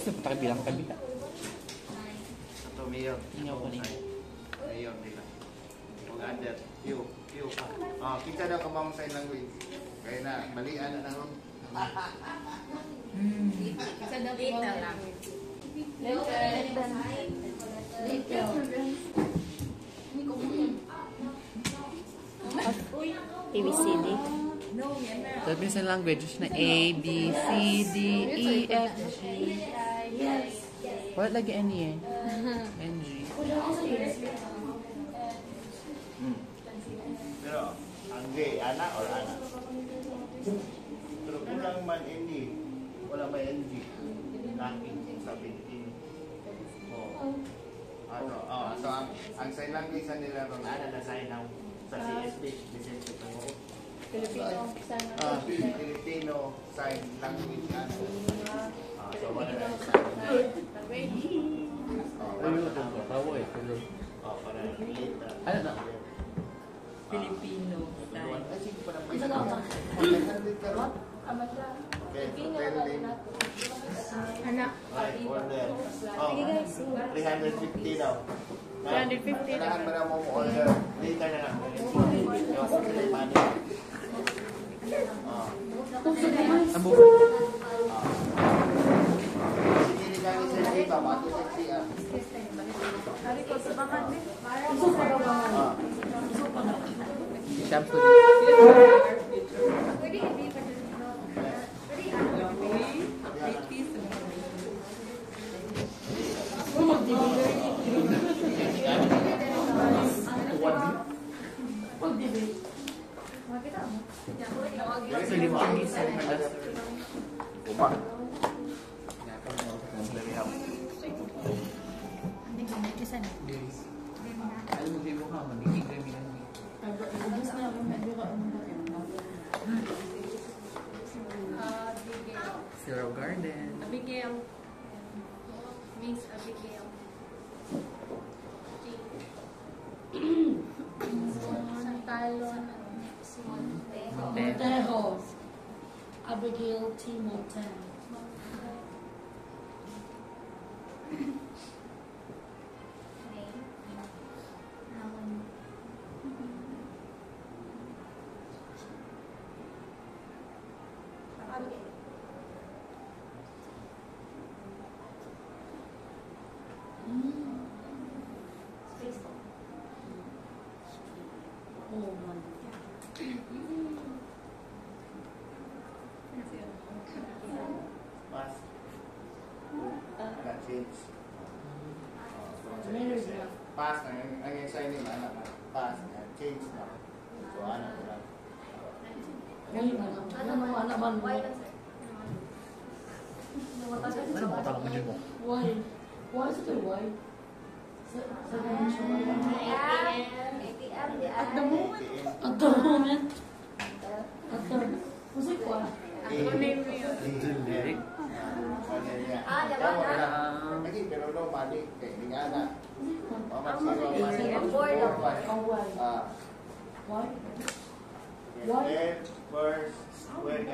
Punta ka bilang kabila. Ito, mayor. Ingaw ko na Mayor nila. Huwag under. You. Kita daw ka bang sign language? Kaya na, malian na naman. Sa data lang. ABCD. Sabi sa language na A, B, C, D, E, F, G. Wala lagi N eh. N, G. Pero, ang gay, anak or anak? Pero kulang man ND, wala ba NG? Laki sa 15. So ang sign language nila ron, na sign now sa CSB, Vicente Pango. Filipino sign language ano. So wala na. Ano na? Filipino. Ay, sige pa naman. Okay, Anak. order. 350 daw. 350 Kailangan mo na mo order. Later na lang. Ang buko. Hindi kami sa iba, matutok siya. Shampoo. Zero Garden. Abigail. Miss Abigail. Talon. Montejo. Abigail T. Montejo. Oh my Pass. Change. Pass na. Ang sign nila, anak na. Pass na. Change na. So, anak ko lang. Ano man mo? Ano ba talaga mo dyan mo? Why? Why is it a why? Sa dimension. At the moment. At the moment. At the Kasi ko. Ako name mo yun. Generic. Lagi, pero no, mali. Kaya hindi nga na. Why? Then, first, when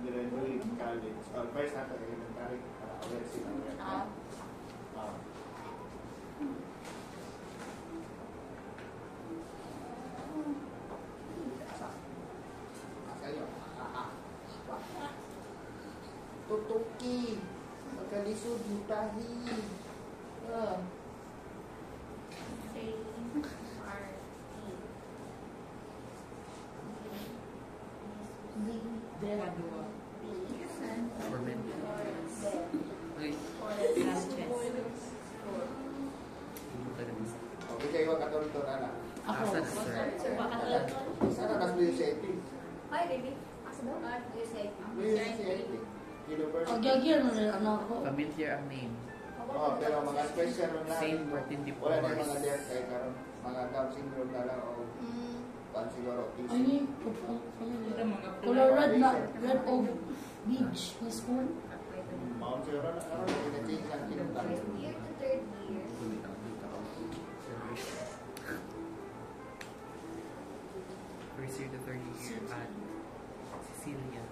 graduate college, first natin elementary, para aware sila. Tutuki, magkalisod, mutahi. For men. Okay. Okay, kayo ang katulito na na. Ako. Asa na, sir? Sana kas mo yung setting. Hi, baby. Asa ba? You say. Mo yung setting. University. Agyagyan na rin anak ko. Familiar ang name. Pero mga special na Saint Martin de wala na yung Porres. mga death kay karon mga Down syndrome na lang o pan siguro Ay, easy. color red na. Red of beach. Na school. Mount siguro na karon ina-change lang kinunta. Year to third year. First year to third year at Cecilia.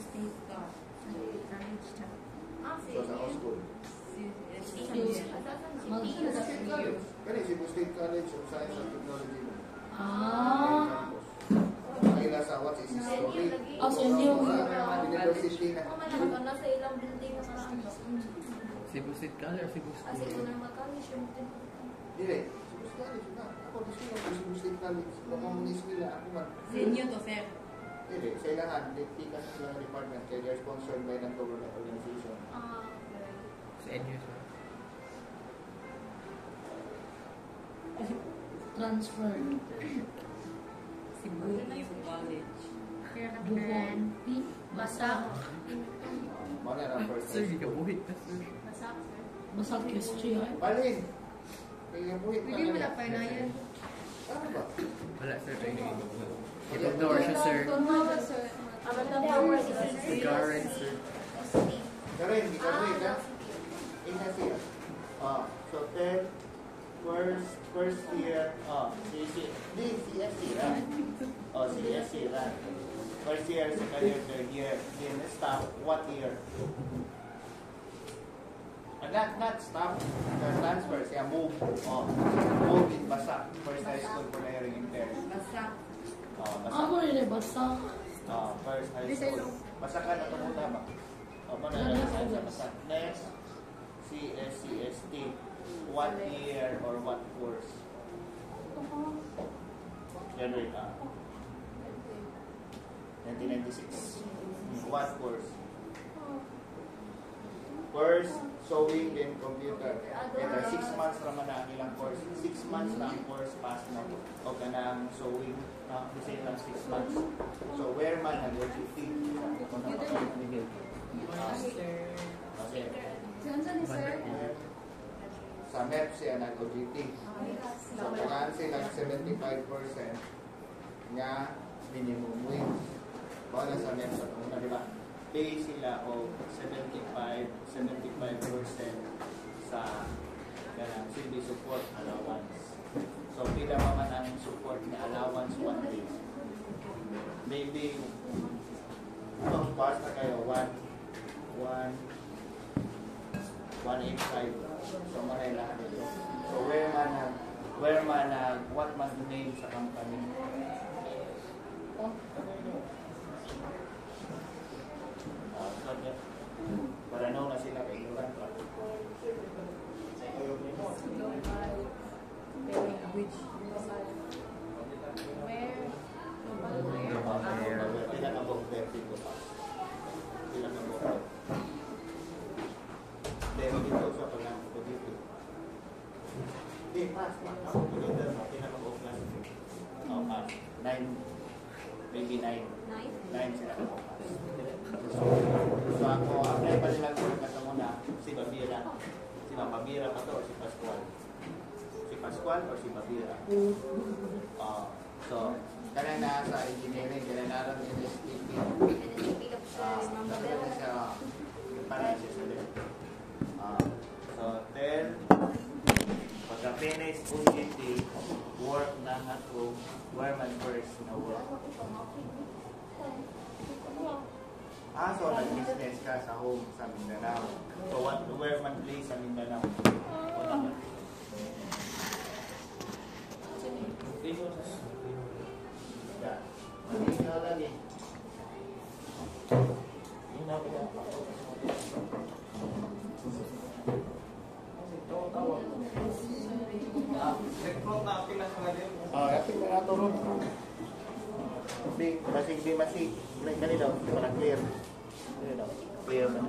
State ka. College ka. So sa school. Kani Cebu State College of Science and Technology. Ah. Kaila sa what is history. Oh, so hindi yung University na. Nasa ilang building na parang Cebu State College or Cebu kasi School? unang mag-college yung Dili. Cebu State College na. Ako gusto ko Cebu State College. Baka munis nila ako man. sa inyo to, sir. Dili. Sa ilahan, diktikan sila ng department kaya they're sponsored by non-government organization. Sa NU siya. Transfer. Cebu Youth College. Buhon. Basa. Mana na first Sir, high hindi ka school. buhit na sir. Basa history. Balin! Kaya buhit na Hindi mo nila. na pa na yan. Ano ba? Wala sir, ibang door siya sir. Tumawa, sir. Garen sir. Karen, hindi ka buhit ha? Ina siya. So 10, first year, CSC ra. CSC ra. First year, second year, third year. Then staff, what year? Not staff, the transfer, siya move. Move in Basa. First high school for hiring intern. Basta. Basa. Ako rin eh, basa. First high school. Basa ka na tumuta ba? Basa. Next, CSCST. What year or what course? January 1996. What course? First, sewing, then computer. Ito, 6 months naman na ang ilang course. 6 months na ang course pass na. O ka na ang sewing. Kasi lang 6 months. So, where man ang OGT? Kasi, sa MEP siya nag-OGT. So, kailangan silang 75% nga minimum wage. Bawala sa MEP sa tunguna, di ba? Pay sila o 75% sa ganang silbi support allowance. So, pila naman ang support ni allowance 1 day. Maybe, basta kayo, 185. So, maray lahat ito. So, where man, what man the name sa company? Para no na sila kay Duran pa. Pila ka bok 30 ko pa. Pila ka bok. Then dito sa paglang ko dito. Di pass pa. Ako dito na pila ka bok lang. Pass. 9 maybe 9 sila ka bok pass. So ako, apply pa nilang ko kasi muna si Babira. Si Babira pa to or si Pascual? Si Pascual or si Babira? So, kaya na sa engineering, kaya na lang yung STP. Nakita siya, para siya sa din. So, then, pagka-finish OGT, work na nga to, where man first na work. So nag-business ka sa home sa Mindanao. So where man place sa Mindanao? Wala man. Yeah. Manila lang eh. Yun na po. Kasi mga turun. Masig. Ganito, parang clear. Clear na.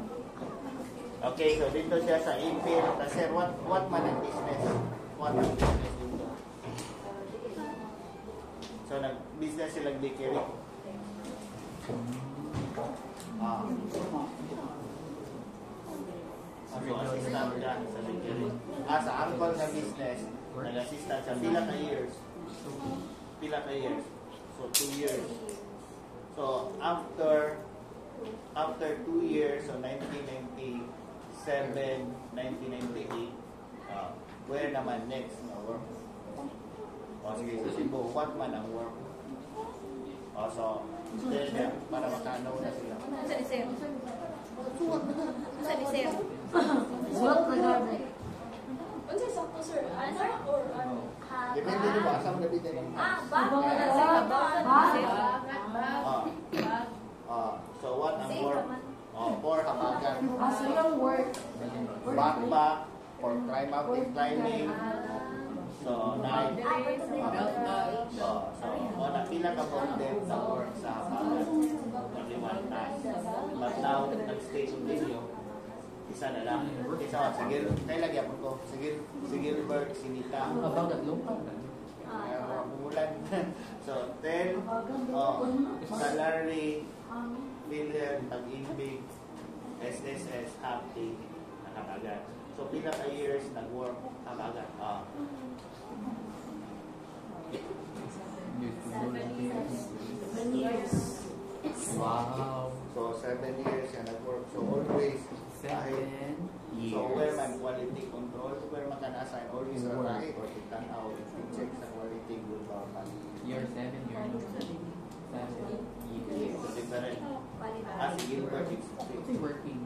Okay, so dito siya sa April. Kasi what man ang business? What ang business dito? So nag-business silang bakery. So assistant dyan sa bakery. Sa uncle na business, nag-assistant siya. Pila ka years. So 2 years. So after 2 years, so 1997, 1998, where naman next na work? Sige, sa Cebu, what man ang work? So, then, para makanaw na sila. Sa ni Sir. Sa ni Sir. Sulat na gamit. Ano sa sakto, sir? Ano? Or ano? Depende din mo, asa mo nabigay ng so, what ang work? For habagan. Asa yung work? Backpack, for mountain climbing. So, night. So, napila ka po din sa work sa habagan. Only one time. But now, nag-stay yung video. Isa na lang. Isa ka, sige, kaya lagyan ko. Sige, Gilbert, Sinita. About that local. Umulan. So, 10, salary, billion, pag-ibig, SSS, happy, nakakagat. So, pila ka years nag-work, nakakagat. 7 years. Wow. So, 7 years yan nag-work. So, always, 7 years. so, where man quality control, where man can assign, always rely or itanaw, check sa quality good normal. Year 7, year 7 years. So, different. Si Gilbert, Still working.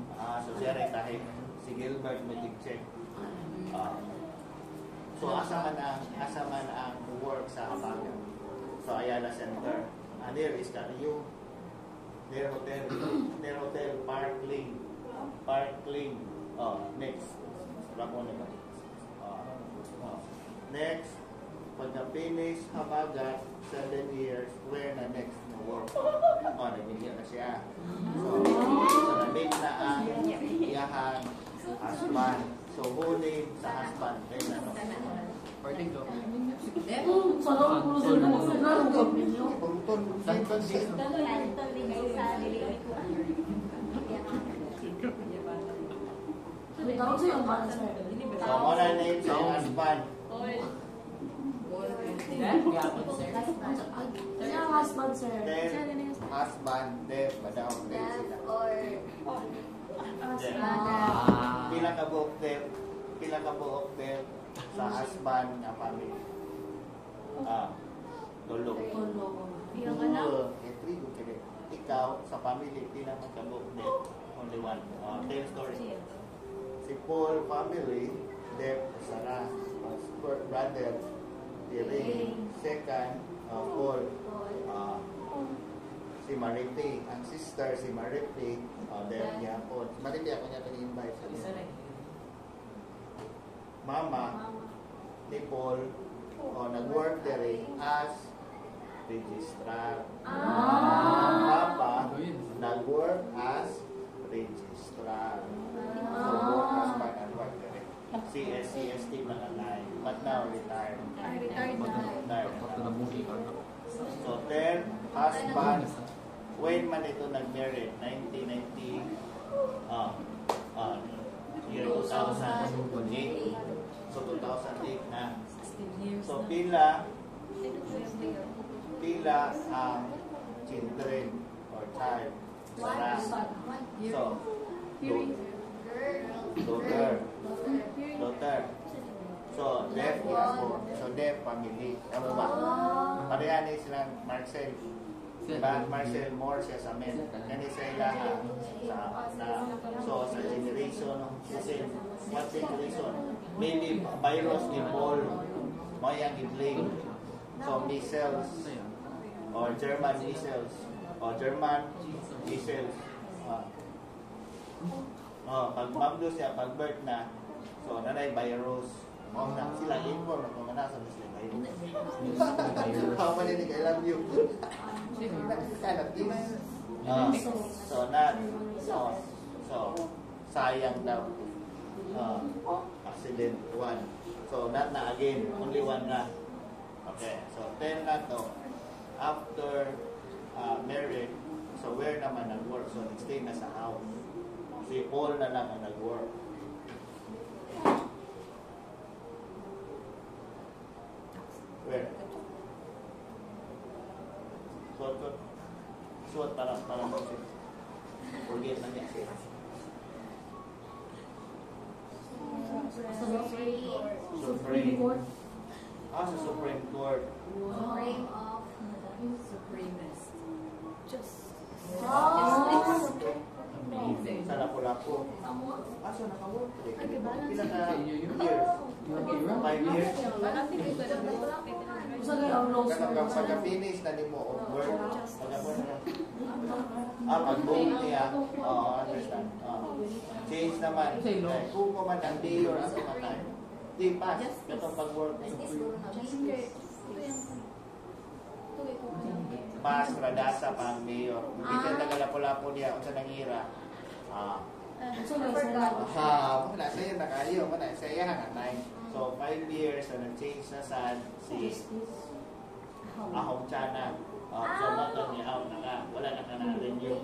so, siya rin kahit si Gilbert may check. So, asa man ang work sa Habagan. So, Ayala Center. There is Carrillo. Their hotel, Parkling. Next. Next, pag na-finish Habagat, 7 years, where na next na work? Nabigyan na siya. So nabig na ang iyahan, husband. So, huli sa husband. Kaya ano? According to Sarap ko sa mga pamilya. Pagutol, pagutol siya. Tawag sa'yo ang bata, sir. So, muna name sa husband. Ano ang husband, sir? Then, husband, then, madaw, then sila. Pila ka buok then, sa husband nga family. Tulo. Ikaw, sa family, pila ka buok then, only one. Tell story. Si Paul family, Deb, Sarah, brother, Ring, second, Paul, si Marite, ang sister si Marite, Deb niya po. Marite ako niya pag-invite sa niya. Mama ni Paul, nag-work there as registrar. Papa, nag-work as registrar. So, both husband and wife there. CST lang ang line. But now, retired. Retired. So, then, husband, when man ito nag-married? 1990, year 2008. So, 2008 na. So, pila ang children or child. Sarah. So, daughter. So, deaf ako. So, deaf family. Ano ba? Pareha ni silang Marcel. Diba? Marcel more siya sa men. Yan sila so, sa generation, what generation? Maybe virus ni Paul, mayang i-blame. So, measles, or German measles, or German measles. Pag mabdo siya, pag birth na, so, nanay virus. Na sila inform na kung manasa na sila virus. How many I love you? Kind of this. So, sayang daw. Accident 1. So, not na again. Only 1 na. Okay. So, 10 na to. After married, so where naman nag-work? So, nag-stay na sa house. Si Paul na lang ang nag-work. Where? Suot para mo siya. Forget na niya siya. Supreme Court. Sa Supreme Court. Supreme of Supremist. Amazing. Sa Lapu-Lapu. So naka-work. Pila ka years? 5 years? Pagka-finish na mo of work. Pag-book niya, understand. Change naman. Kung ko man ang day or ang time. Di pass. Itong pag-work niya. Pass, radasa pang mayor. Hindi siya nagalapo-lapo niya kung sa nangira. Wala sa'yo na kayo. Wala sa'yo na 9. So, 5 years na nag-change na sa si Ahong Chana. So, nato niya out na ka. Wala na ka na renew.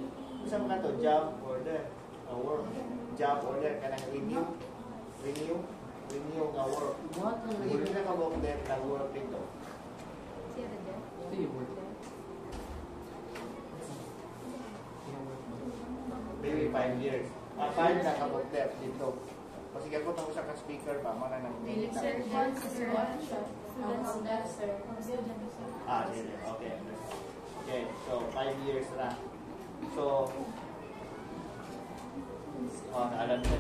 Isa mo ka to, job order. Work. Job order ka ng renew. Renew nga work. Hindi na ka work din na work dito. Maybe 5 years. 5 na ka-book dito. Kasi ako nang usap ka speaker pa, mga nang okay. Okay, so 5 years na. So, alam na.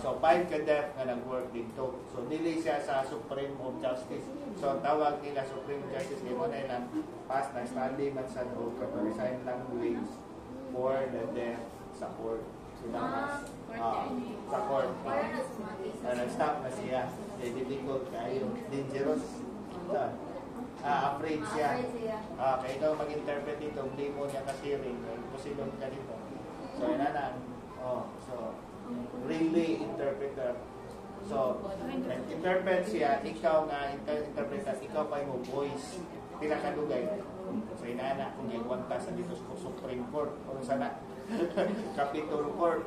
So, 5 ka-def na nag-work dito. So, dili siya sa Supreme of Justice. So, tawag nila Supreme Justice, kaya mo na ilang pass na study man sa o resign language for the deaf sa court. Sa court. Nag-stop na siya. Difficult kayo. Dangerous. Afraid siya. Kaya ikaw mag-interpret dito, hindi mo niya kasi-ring. Imposible ka dito. So, yun na. So, relay interpreter. So, nag-interpret siya, ikaw nga, interpreter, ikaw pa mo voice. Pila ka dugay. So, yun na. Kung yung one task na dito sa Supreme Court, o sana, Capitol Court.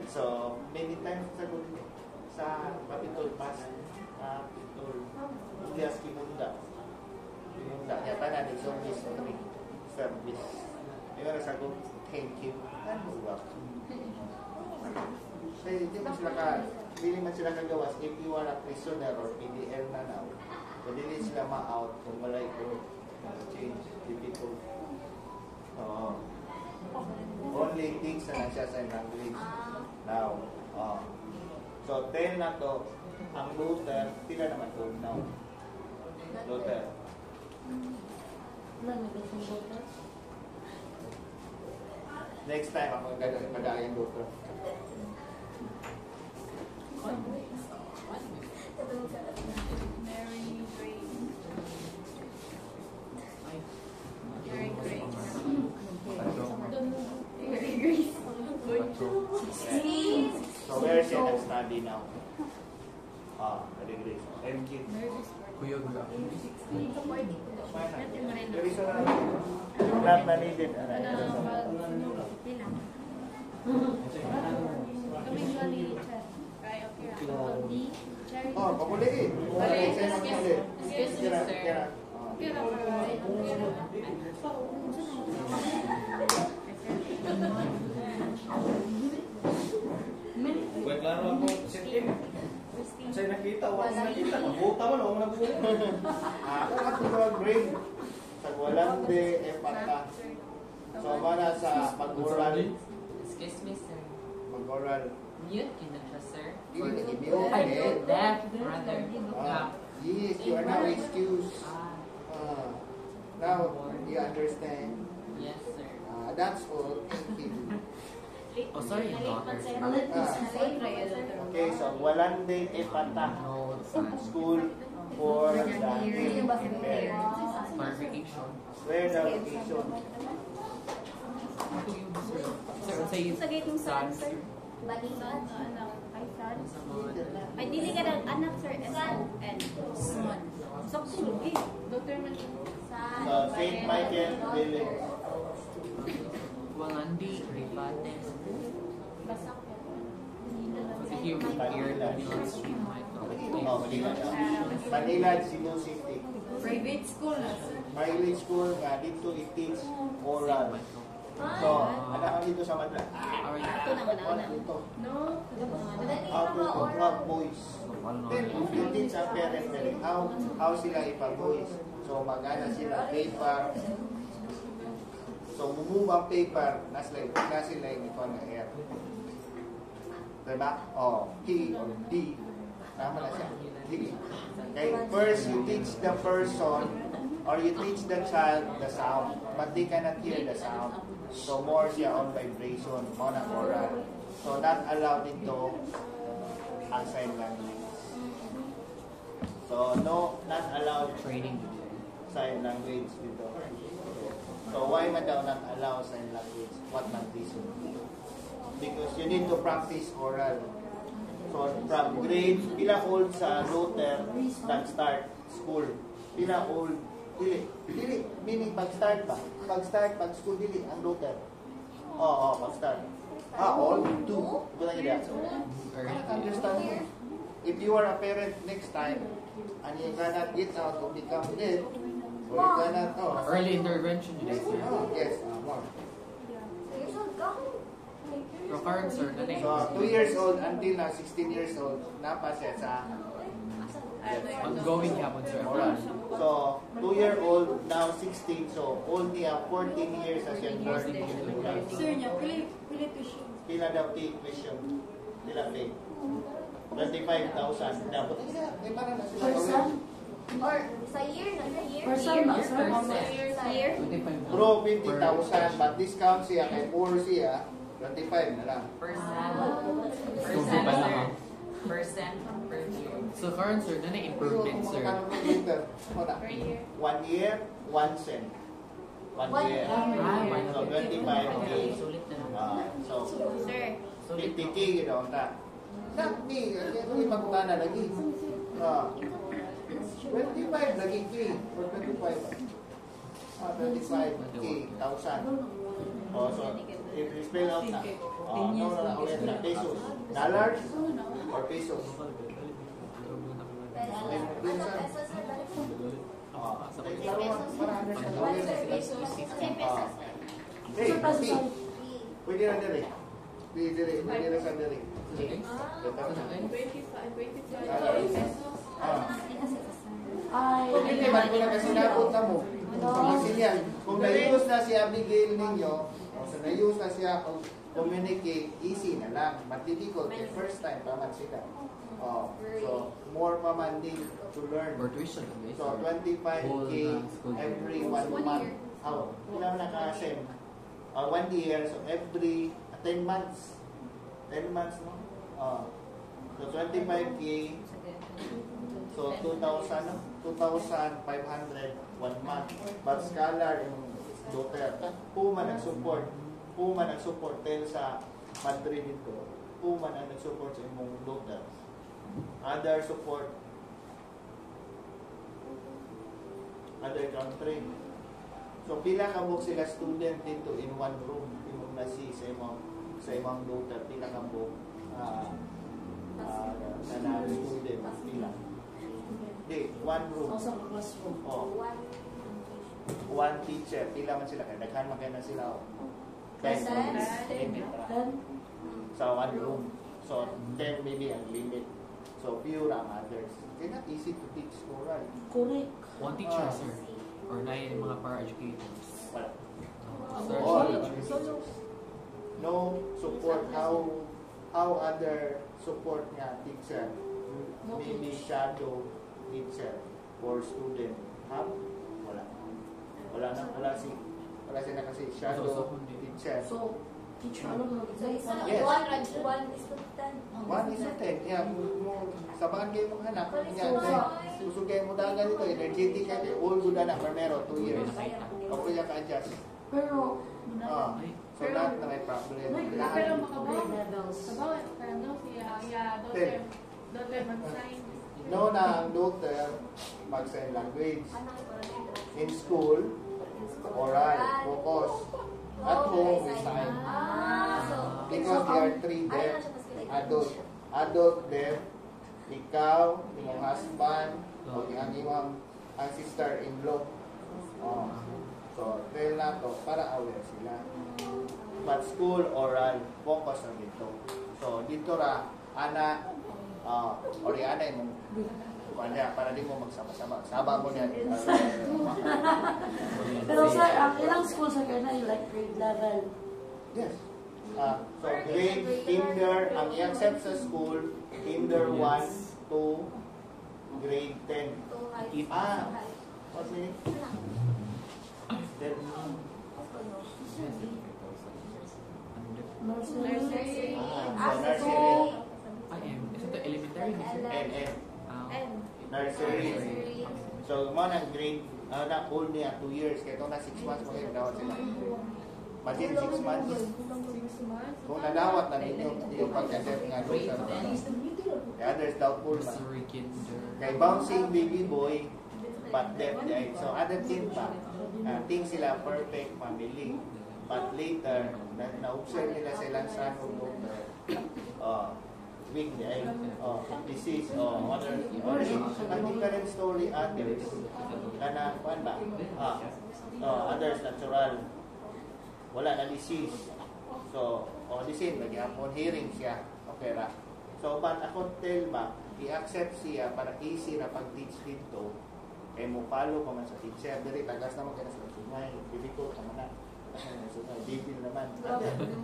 So, many times sa Capitol Pass, Capitol, Ilias Kimunda. Kimunda, yata na, ni service. Yung na sagot, thank you. Ano ba? Kasi hindi man sila kagawas if you are a prisoner or PDL na now. So, hindi sila ma-out kung malay ko change, difficult. Only things na siya sa language. Now, so 10 na to, ang Luther, pila naman to now? Luther. Next time, ako gagawin Luther. So where is siya nag-study now? Degrees. MG. Not na needed. Pamuliin. Wait, laro ako. Sit-in. Sa'yo nakita, wala nakita. Buta mo na, wala nabuhay. Ako nga grade. Sa Gualande, Epata. So, mana sa pag-oral. Excuse me, sir. Pag-oral. Mute in the sir. Hindi na i-mute. I know that, brother. Yes, you are now excused. Now, you understand? Yes, sir. That's all. Thank you. Oh, sorry, daughter. Okay, so Gualande, Epata. No, School for the impaired. clarification. Where the location? Sir, say Sa gatong son, sir. Balikan. Ay, dili ka ng anak, sir. S-O-N. Son. So, Dr. Manning. So, St. Michael Village. Walandi, Rifates. Basak. Here, not stream Manila. Manila, Cebu City. Private school na, sir. Private school nga, dito i-teach oral. So, ano ang dito sa Manila? Ito na nga Dito. No. How to have voice. Then, you teach a parent how sila ipa-voice. So, magana sila paper. So, move ang paper, nasa sila yung ito na air. Diba? O, T or D. Tama na siya. D. Okay, first you teach the person or you teach the child the sound, but they cannot hear the sound. So, more siya on vibration, on a oral. So, not allowed into ang sign language. So, no, not allowed Training. sign language dito. So, why man daw not allow sign language? What man reason? Because you need to practice oral. So, from grade, pila old sa Luther, nag-start school. Pila old, dili, meaning pag-start pa. Pag school, dili, ang Luther. Oo, pag-start. Old? 2. Ito lang yun. Understand mo? If you are a parent next time, and you cannot get out to become dead, or you cannot, Early intervention, you guys. yes, more. Pero current sir, na So, 2 years old until na 16 years old, napa siya sa ongoing hapon sir. oral. So, 2-year-old, now 16, so old niya, 14 years as siya learning in oral. Sir niya, pili tuition. Pila daw pay question? Pila pay? 25,000. Dapat may para na sila Person? gawin. Or sa year na sa year. Person ba, sir? Sa year. 25. Bro, 50,000, but discount siya, kay poor siya, 25 na lang. Percent pa lang. Percent per year. So current sir, na improvement sir. Per year. 1 year, 1 cent. 1 year. So, 25K. Sulit na lang. So, Sir. 50K yun daw na. Hindi, hindi magkana lagi. 25 lagi K. Or 25. 25K, 1,000. So, if you spell out na, no, ulit na, pesos. Dollars or pesos? Pwede na dali. Pwede na sa dali. Hindi man ko na kasi napot na mo. Kung na-use na si Abigail ninyo, so na-use na siya communicate, easy na lang. But difficult, the first time pa man sila. So, more pa man need to learn. For tuition. Okay, So, sir. 25K every 1 month. How? Ilang naka-sem? 1 year, so every 10 months. 10 months, no? So, 25K. So, 2,000, no? 2,500 1 month. But scholar yung daughter. Kung man nag-support dahil sa Madrid dito, kung man ang nag-support sa imong daughter. Other support, other country. So, pila ka mo sila student dito in one room, imong nasi sa imong daughter, pila ka mo na student, pila. Hindi, one room. Sa classroom. One teacher, pila man sila, kaya daghan man kayo na sila. 10 sa one room. So, 10 maybe ang limit. So, few ang others. Kaya not easy to teach oral. Correct. One teacher sir. Or 9 mga para-educators. Wala. Sir, All teachers. no support. How other support nga teacher? Maybe shadow teacher for student. Wala. Wala sila kasi shadow teacher. So, teacher, ano mo? Yes. 1 is to 10. 1 is to 10. Yeah, sabahan kayo mong anak. Susugay mo dagan ito. Energetic ka kayo. All good anak. Primero, 2 years. Ako yan ka-adjust. Pero, So, lahat na may problem. Pero makabaw. levels. Kabaw, pero siya, daughter mag-sign. No na ang daughter mag-sign language. In school, oral, focus. At home, we sign. Because they are 3 deaf. Adult deaf. Ikaw, yung husband, o ang imong ang sister-in-law. So, dahil na to, para aware sila. But school, oral, focus na dito. So, dito ra, ana, or ana yung Kanya, para di mo magsama-sama. Saba mo niyan. Pero sir, ang ilang school sa kanya yung like grade level? Yes. So, grade, kinder, ang i-accept sa school, kinder 1 to grade 10. What minute? Then, Nursery. so nursery, Is ito elementary? NN, And nursery. So, mo ng grade, na old niya, 2 years. Kaya ito na 6 months, magkakadawat sila. Imagine 6 months. Kung nadawat na ninyo, yung pagka-death nga doon sa kaya others doubtful na. Sorry, kinder. Kay bouncing baby boy, but death died. So, other thing pa, think sila perfect family. But later, na-observe nila silang son or daughter, weak died, disease, other, a different story others. Kana, kuan ba? Others natural. Wala na disease. So, the same, nag-iapon hearing siya. Okay ra. So, but ako tell ba, i-accept siya para easy na pag-teach dito. Kaya mo follow ko man sa teacher. Dari, tagas naman kaya sa sumay. Difficult naman na. Sumay, difficult naman.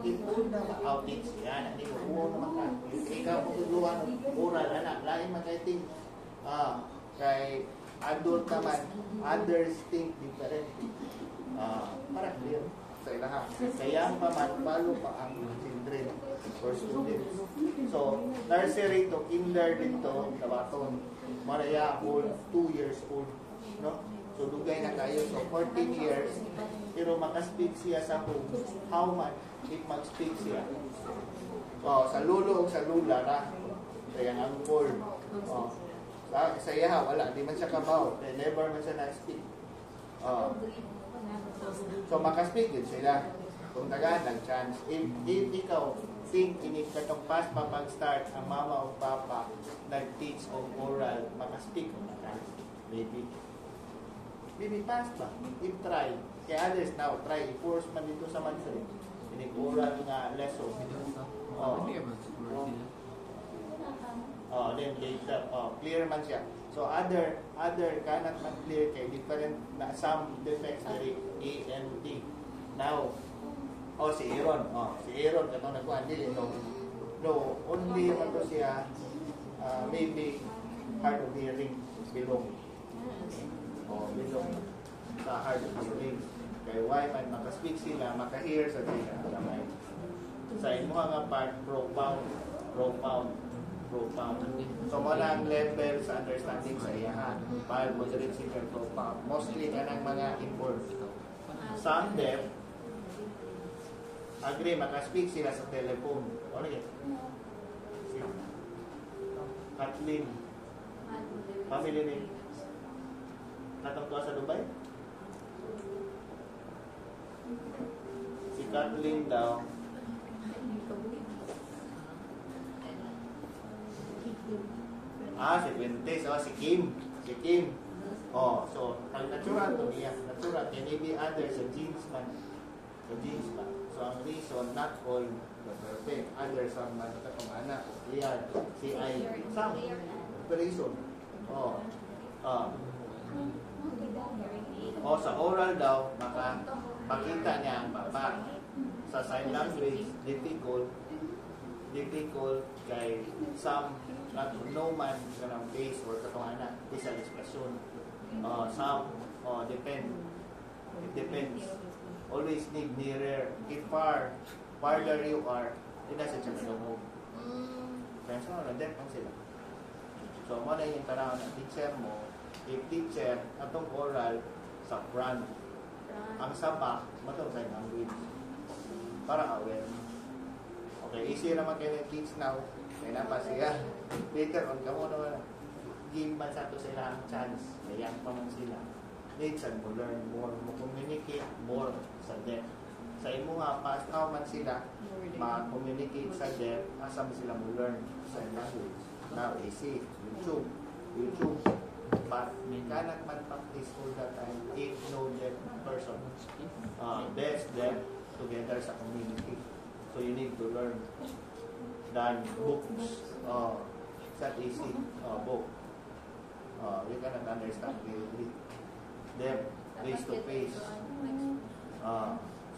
Ipon na ma-outage siya. Hindi mo, uwo naman ka. Ikaw mo tuluan, oral, anak. Lain mag-iting. Kay adult naman, others think differently. Para clear. Sa ilaha. Kaya pa man, follow pa ang children or students. So, nursery to kinder dito, nabaton. Maraya old, 2 years old. No? So, dugay na kayo. So, 14 years. Pero makaspeak siya sa home. How much if mag-speak siya? Sa lulo o sa lula na. Kaya ang call. Sa iya, wala. Di man siya kabaw. Never man siya na-speak. So, makaspeak din sila. Kung tagaan ng chance. If ikaw think init katong past pa pag-start ang mama o papa nag-teach of oral, makaspeak o naka. Maybe past ba? If try. Kaya others now, try. I-force man dito sa Mandarin. Oral nga lesson. Then later, clear man siya. So other cannot man clear kay different na some defects dari A and T. Now, si Aaron, katong nagkuhan dili no, only man to siya maybe hard of hearing belong. Belong sa hard of hearing. Kay why man maka-speak sila, maka-hear sa sila kamay. Sa imo nga part profound. So, mo ang level sa understanding sa iya. Mild, moderate, severe, profound. Mostly ka ng mga involved. Some deaf, agree, makaspeak sila sa telephone. Ano yun? Si Kathleen. Family name. Katong sa Dubai? Si Kathleen daw, si Fuentes, si Kim. So, ang natural to niya. Natural. Can be others, sa genes man. So, ang reason, not all the perfect. Others ang matatapang anak. Clear. Si I. Some. The reason. Sa oral daw, makita niya ang papa. Sa sign language, difficult kay some no man kanang face or katong anak isang expression. Some it depends. Always need nearer. If farther you are, it doesn't siya madungog. Kaya sa deaf ang sila. So, mo na yung tanaw ng teacher mo. If teacher, atong oral sa front, ang sapa, matong sign language. Para aware. Okay, easy naman kayo ng kids now. May napa siya. Later on, kamo naman, give man sa ito sila ang chance. Mayang pa man sila. Needs and mo learn more. Mo communicate more sa deaf. Sa imo nga, past how man sila ma-communicate sa deaf, asam sila mo learn sa language. Now, easy. YouTube. But, may cannot man practice all the time if no deaf person. Best deaf together sa community. So you need to learn than books. It's not easy. Book. You cannot understand them face to face.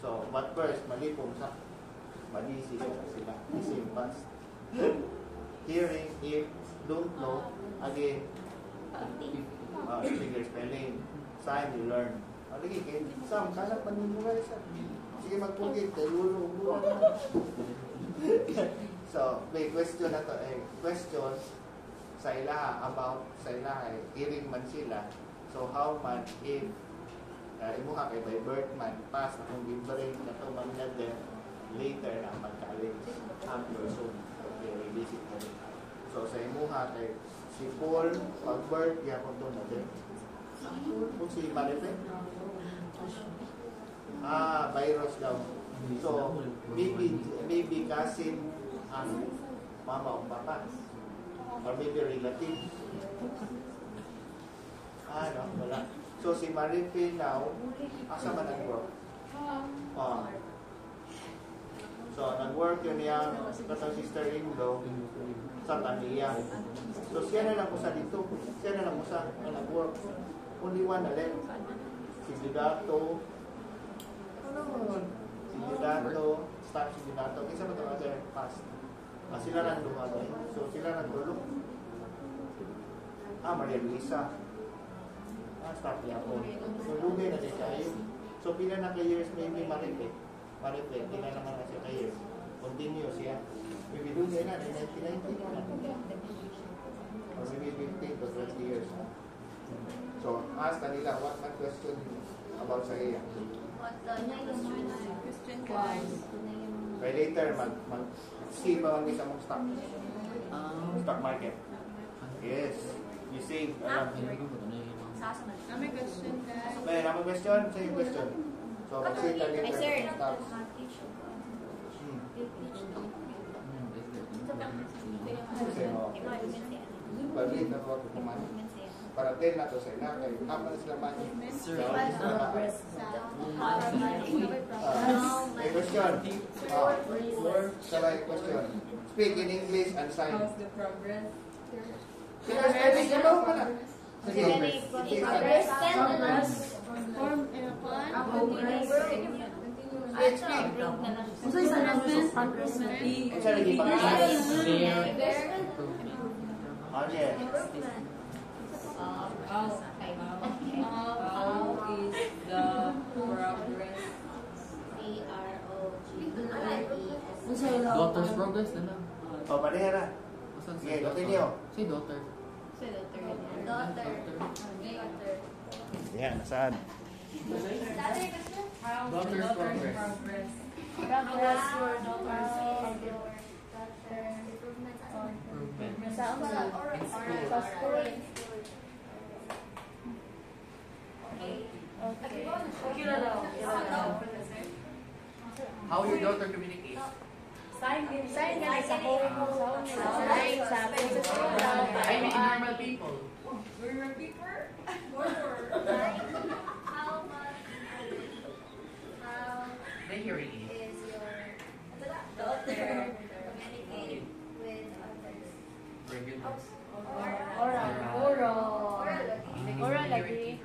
So, but first, mali po sa malisi sila. Isip fast. Hearing, if, don't know, again, figure spelling, sign, you learn. Lagi, Sam, kalap pa ninyo guys. Sige, magpugit, ulo. So, may question na to, question sa ilaha, about sa ilaha, hearing man sila. So, how man, if, imuha kay by birth man, pass, kung gibrain na ito, mag-level, later na mag-college, after soon. Okay, visit mo. So, sa imuha kay si Paul, pag-birth, yapon to na din. Kung si Marife? Virus daw. So, maybe cousin ang mama o papa. Or maybe relative. No, wala. So, si Marife now, asa man nag-work? So, nag-work yun niya, katang sister-in-law, sa Tamiya. So, siya na lang usa dito. Siya na lang usa na nag-work. Only one alin. Si Judato. Si Judato. Start si Judato. Isa ba ito other past? Sila lang duha. So, sila nag-tulog. Maria Luisa. Start niya po. So, lugay na siya kayo. So, pila na years maybe Marife. Marife, pila naman na siya kayo. Continue siya. Maybe lugay na, 1990 na. Or maybe 15 to 20 years. So, ask nila, what my question about sa iya? Question guys. By later, see pa man sa mong stock market. Yes. You see, alam. May question guys. May naman question? Sa yung question. So, kasi later, stocks. Balik na po ako kumain. Para din na to sa ina. Kaya kapan sila man. May question. Sabay question. Speak in English and sign. How's the progress? Spelling, ibaw mo na. Sige. Progress. Form in a plan. Speak. Kung sa'yo sa namin, progress na Ang sa lagi pang yes. How is the progress? Kung sa'yo lang. Daughter's progress na lang. Manera. Sige, continue. Si daughter. Yan, nasaan? How is Daughter's the progress. progress? Progress your daughter's Improvement. sa school. How your daughter communicates? Sign nga sa home. Sign sa school. I mean, normal people. Normal people? The hearing aid. Regular. Oral lagi.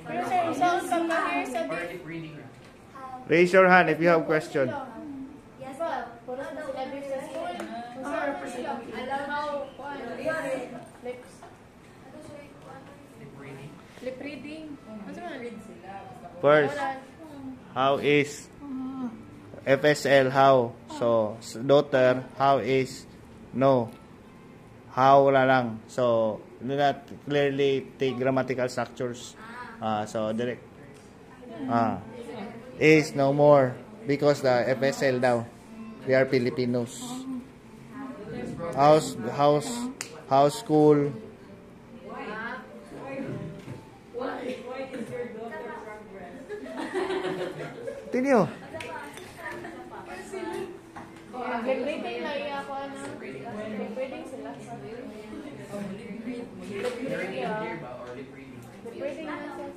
Pero sir, saan ka ma-hear sa Or lip reading. Raise your hand if you have question. Yes, ba? Puro na sila beer sa school. Alam mo, lips. Lip reading. Lip reading. Ano sa mga read sila? First, how is FSL? How? So, daughter, how is no? How na lang. So, do not clearly take grammatical structures. So, direct. Is no more because the FSL daw. We are Filipinos. House, school. Tinyo. Lip-reading na iya ako ano. Lip-reading sila. Hearing aid here ba? Or lip reading? Lip-reading na siya.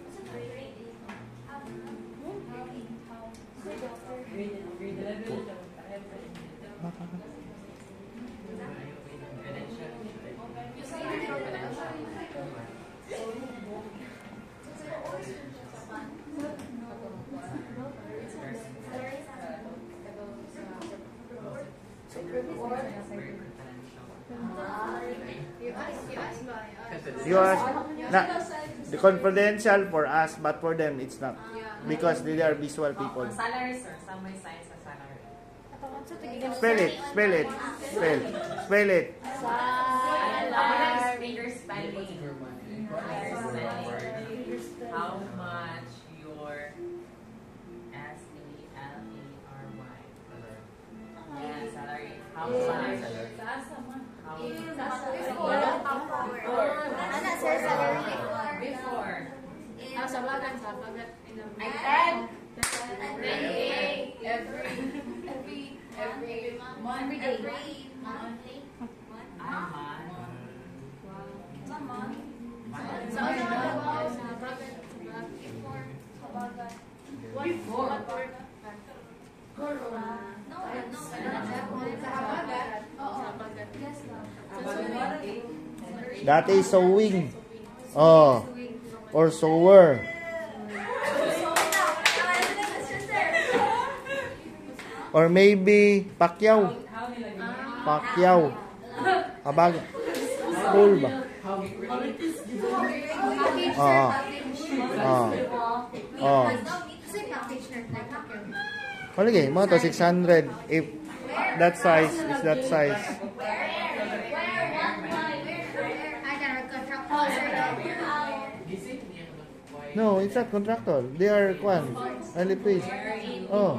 because the confidential for us, but for them it's not. Because they are visual people. Salary, sir. Some may sign sa salary. Spell it. Spell it. Finger spelling. How much your S-A-L-A-R-Y. Yeah, salary. How much? Before. I said every month. That is sewing. Oh. Or sewer. Or maybe Pacquiao. Pacquiao. Abag. Cool ba? Lagi, mo to 600 if that size is that size. No, it's not contractual. They are kwan. Only please. Oh.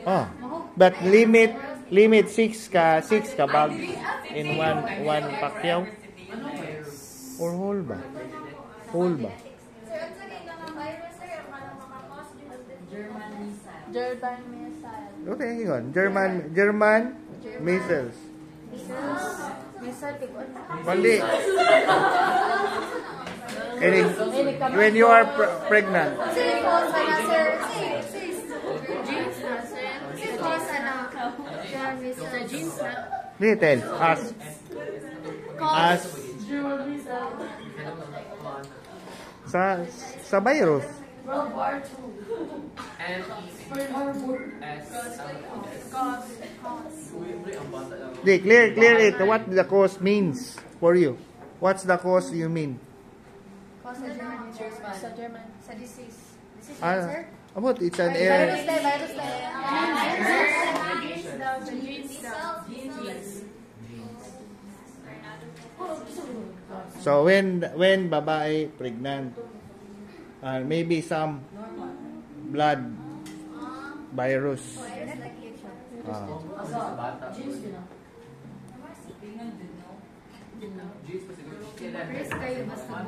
Ah. But limit 6 ka bag in one Pacquiao. Or whole ba? Whole ba? German missile. Okay, hang on. German missiles. Missile. Pali. When you are pregnant. Little. As. Sa virus. World War II. Pearl Harbor. Clear it. What the cause means for you? What's the cause you mean? Cause sa German. Sa disease. Disease, Ah, sir? about it's an air. Virus. So when babae pregnant, maybe some blood virus. First kayo basta